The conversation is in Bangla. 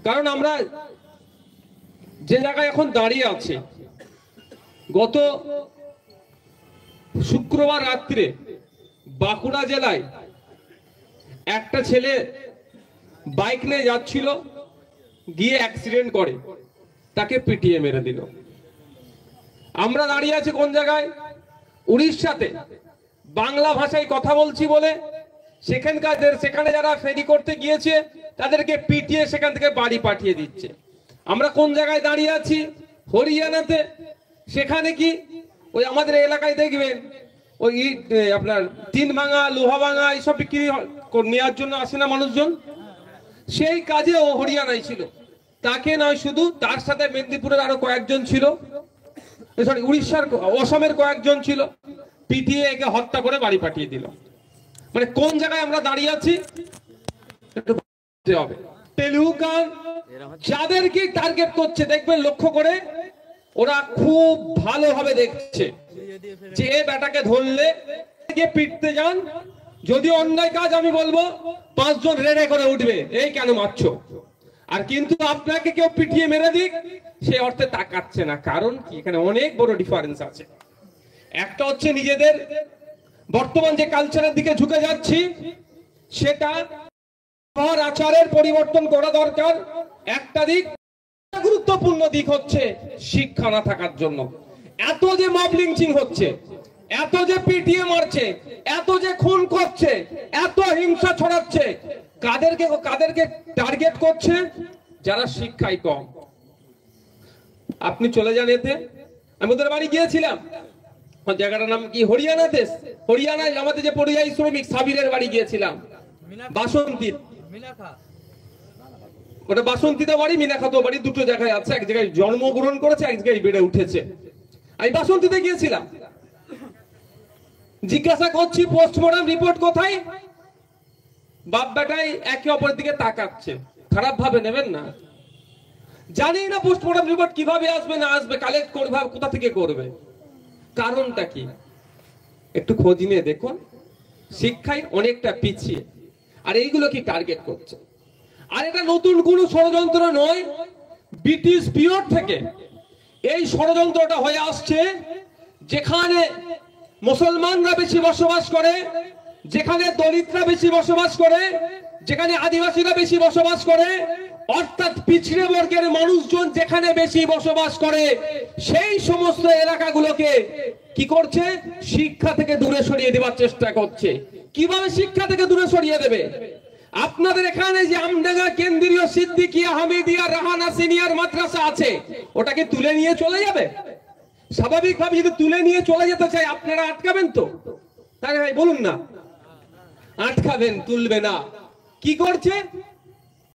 কারণ আমরা যে জায়গায় এখন দাঁড়িয়ে আছি, গত শুক্রবার রাত্রে বাঁকুড়া জেলায় একটা ছেলে বাইক নিয়ে যাচ্ছিল, গিয়ে অ্যাক্সিডেন্ট করে, তাকে পিটিয়ে মেরে দিল। আমরা দাঁড়িয়ে আছি কোন জায়গায়? উড়িষ্যাতে। বাংলা ভাষায় কথা বলছি বলে সেখানে যারা ফেরি করতে গিয়েছে তাদেরকে পিটিয়ে সেখান থেকে বাড়ি পাঠিয়ে দিচ্ছে। আমরা কোন জায়গায় দাঁড়িয়ে আছি? হরিয়ানাতে। সেখানে কি ওই আমাদের এলাকায় দেখবেন ওই আপনার টিন ভাঙা, লোহা ভাঙা এইসব বিক্রি নেওয়ার জন্য আসে না মানুষজন? সেই কাজে ও হরিয়ানায় ছিল। তাকে নয় শুধু, তার সাথে মেদিনীপুরের আরো কয়েকজন ছিল, সরি উড়িষ্যার, অসমের কয়েকজন ছিল, পিটিয়ে একে হত্যা করে বাড়ি পাঠিয়ে দিল। মানে কোন জায়গায় আমরা দাঁড়িয়ে আছি একটু ভাবতে হবে। তেলুগু গান যাদেরকে টার্গেট করছে দেখবেন, লক্ষ্য করে ওরা খুব ভালোভাবে দেখছে যে এ বেটাকে ধরলে পিটতে যান, যদি অন্যায় কাজ আমি বলবো 5 জন রেডে করে উঠবে, এই কেন মারছো? আর কিন্তু আপনাকে কেউ পিটিয়ে মেরে দিক, সে অর্থে তাকাচ্ছে না। কারণ কি? এখানে অনেক বড় ডিফারেন্স আছে। একটা হচ্ছে নিজেদের বর্তমান যে কালচারের দিকে ঝুঁকে যাচ্ছি, সেটা আচারের পরিবর্তন করা দরকার। একটা দিক, গুরুত্বপূর্ণ দিক হচ্ছে শিক্ষা না থাকার জন্য এত যে মব লিঞ্চিং হচ্ছে, এত যে পিটিয়ে মারছে, এত যে খুন করছে, এত হিংসা ছড়াচ্ছে, কাদেরকে টার্গেট করছে? যারা শিক্ষায় কম। আপনি চলে যান এতে। আমি ওদের বাড়ি গিয়েছিলাম, জায়গাটার নাম কি? হরিয়ানাতে। হরিয়ানায় আমাদের যে পরিযায়ী শ্রমিক সাবিরের বাড়ি গিয়েছিলাম, বাসন্তী। ওটা বাসন্তীতে বাড়ি, মিনাখাতো বাড়ি, দুটো জায়গায় আছে। এক জায়গায় জন্মগ্রহণ করেছে, এক জায়গায় বেড়ে উঠেছে। আমি বাসন্তীতে গিয়েছিলাম, জিজ্ঞাসা করছি পোস্টমর্টম রিপোর্ট কোথায়? বাপ বেটাই একে অপরের দিকে তাকাচ্ছে। খারাপ ভাবে নেবেন না, জানি না পোস্টমর্টম রিপোর্ট কিভাবে আসবে না আসবে, কালেক্ট করবে, কোথা থেকে করবে, কারণটা কি একটু খোঁজ নিয়ে দেখুন। শিক্ষায় অনেকটা পিছিয়ে, আর এইগুলো কি টার্গেট করছে। আর এটা নতুন কোনো ষড়যন্ত্র নয়, ব্রিটিশ পিরিয়ড থেকে এই ষড়যন্ত্রটা হয়ে আসছে। যেখানে মুসলমানরা বেশি বসবাস করে, যেখানে দলিতরা বেশি বসবাস করে, যেখানে আদিবাসীরা বেশি বসবাস করে, অর্থাৎ পিছড়ে বর্গের মানুষজন যেখানে বেশি বসবাস করে, সেই সমস্ত এলাকাগুলোকে কি করছে? শিক্ষা থেকে দূরে সরিয়ে দেওয়ার চেষ্টা করছে। কিভাবে শিক্ষা থেকে দূরে সরিয়ে দেবে? আপনাদের এখানে যে আমডাঙ্গা কেন্দ্রীয় সিদ্দিকিয়া হামিদিয়া রাহানা সিনিয়র মাদ্রাসা আছে, ওটাকে তুলে নিয়ে চলে যাবে? স্বাভাবিকভাবে যদি তুলে নিয়ে চলে যেতে চাই, আপনারা আটকাবেন তো? তাই ভাই বলুন না, আটকাবেন, তুলবে না। কি করছে?